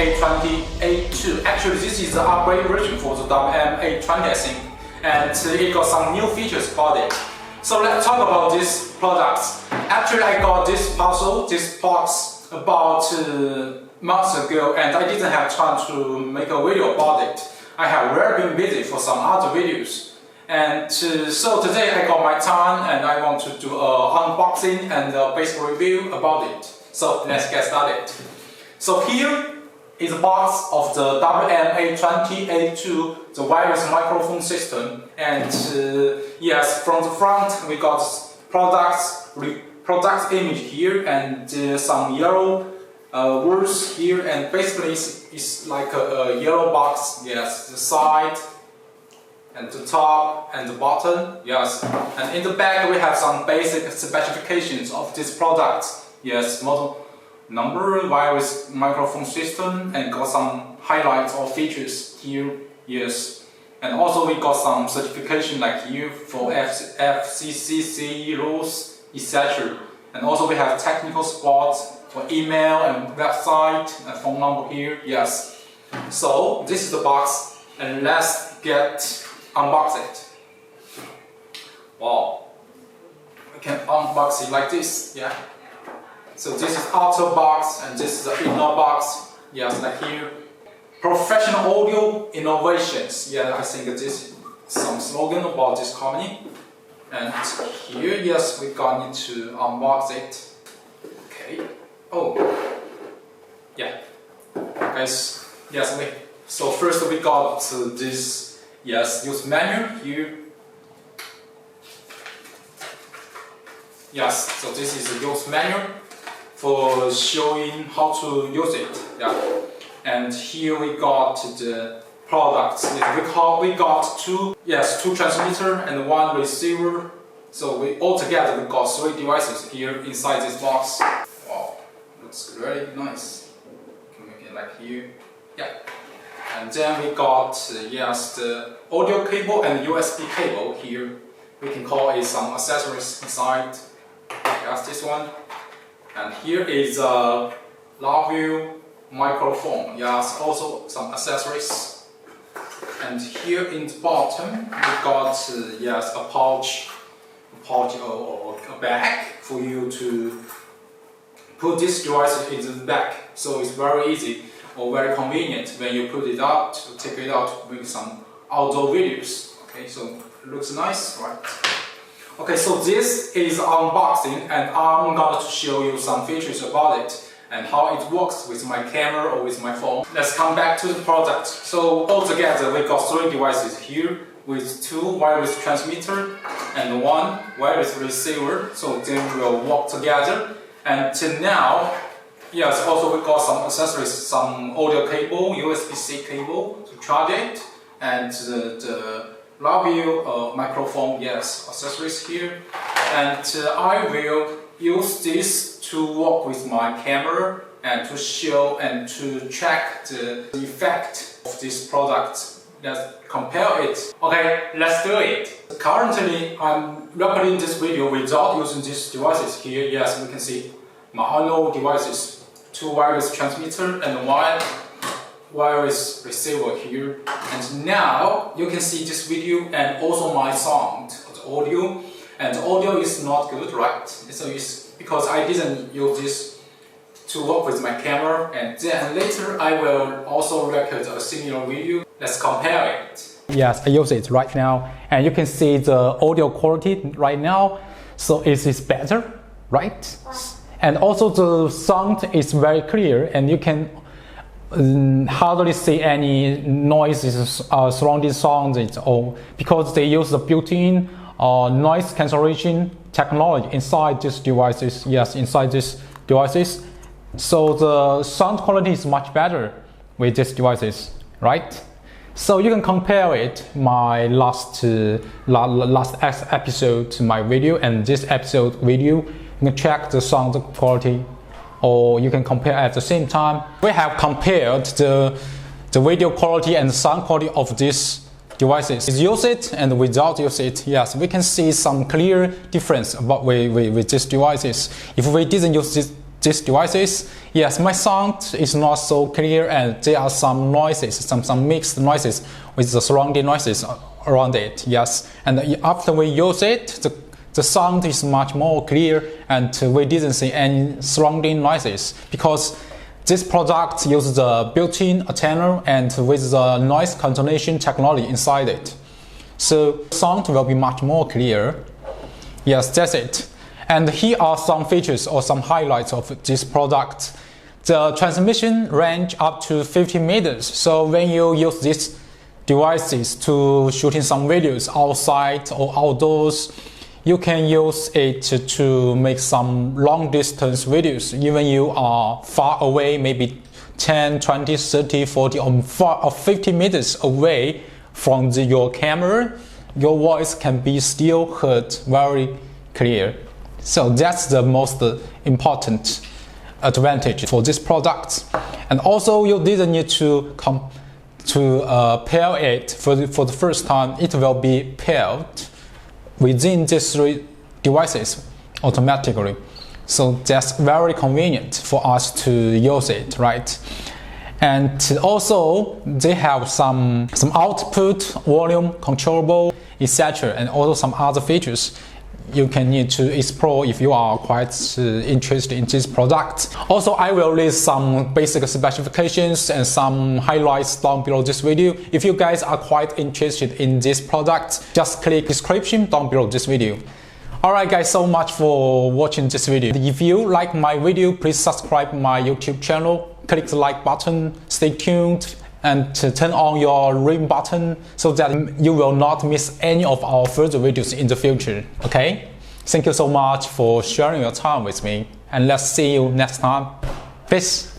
WM820 A2. Actually, this is the upgrade version for the WM820, I think, and it got some new features about it. So let's talk about these products. Actually, I got this parcel, this box, about months ago, and I didn't have time to make a video about it. I have really been busy for some other videos. And so today I got my time and I want to do an unboxing and a basic review about it. So let's get started. So here is a box of the WM820 A2, the wireless microphone system. And yes, from the front we got product image here and some yellow words here, and basically it's like a yellow box. Yes, the side and the top and the bottom. Yes, and in the back we have some basic specifications of this product. Yes, model number, wireless microphone system, and got some highlights or features here. Yes, and also we got some certification like here for FCC rules, etc. And also we have technical support for email and website and phone number here. Yes, so this is the box, and let's unbox it. Wow, we can unbox it like this. Yeah. So this is outer box and this is the inner box. Yes, like here. Professional audio innovations. Yeah, I think this is some slogan about this company. And here, yes, we need to unbox it. Okay. Oh. Yeah. Guys. Yes. So first we got this. Yes, use manual here. Yes. So this is the use manual for showing how to use it. Yeah. And here we got the products. We got two transmitter and one receiver. So we altogether we got 3 devices here inside this box. Wow, looks really nice. Can make it like here. Yeah. And then we got the audio cable and USB cable here. We can call it some accessories inside. That's this one. And here is a LoveView microphone. Yes, also some accessories. And here in the bottom we got a pouch or a bag for you to put this device in the back. So it's very easy or very convenient when you put it out to take it out to make some outdoor videos. Okay, so it looks nice, right? Okay, so this is unboxing, and I'm going to show you some features about it and how it works with my camera or with my phone. Let's come back to the product. So altogether we got 3 devices here with 2 wireless transmitter and 1 wireless receiver. So they will work together. And till now, yes, also we got some accessories, some audio cable, USB-C cable to charge it, and the LoveView microphone, yes, accessories here. And I will use this to work with my camera and to show and to check the effect of this product. Let's compare it. Okay, let's do it. Currently, I'm recording this video without using these devices here. Yes, we can see MAONO devices, 2 wireless transmitter and 1 wireless receiver here. And now you can see this video and also my sound, the audio. And the audio is not good, right? So it's because I didn't use this to work with my camera, and then later I will also record a similar video. Let's compare it. Yes, I use it right now, and you can see the audio quality right now. So it is better, right? And also the sound is very clear, and you can hardly see any noises, surrounding sounds at all, because they use the built-in noise cancellation technology inside these devices. Yes, inside these devices. So the sound quality is much better with these devices, right? So you can compare it my last episode to my video and this episode video. You can check the sound quality, or you can compare at the same time. We have compared the video quality and the sound quality of these devices. Use it and without use it, yes, we can see some clear difference about with these devices. If we didn't use these devices, yes, my sound is not so clear and there are some noises, some mixed noises with the surrounding noises around it, yes. And after we use it, the sound is much more clear and we didn't see any surrounding noises because this product uses the built-in antenna and with the noise cancellation technology inside it. So sound will be much more clear. Yes, that's it. And here are some features or some highlights of this product. The transmission range up to 50 meters. So when you use these devices to shooting some videos outside or outdoors, you can use it to make some long distance videos. Even you are far away, maybe 10, 20, 30, 40 or 50 meters away from your camera, your voice can be still heard very clear. So that's the most important advantage for this product. And also you didn't need to pair it for the first time. It will be paired within these three devices automatically. So that's very convenient for us to use it, right? And also they have some output, volume controllable, etc. and also some other features you can need to explore if you are quite interested in this product. Also, I will list some basic specifications and some highlights down below this video. If you guys are quite interested in this product, just click description down below this video. Alright guys, so much for watching this video. If you like my video, please subscribe my YouTube channel, click the like button, stay tuned, and turn on your ring button so that you will not miss any of our further videos in the future. Okay? Thank you so much for sharing your time with me, and let's see you next time. Peace!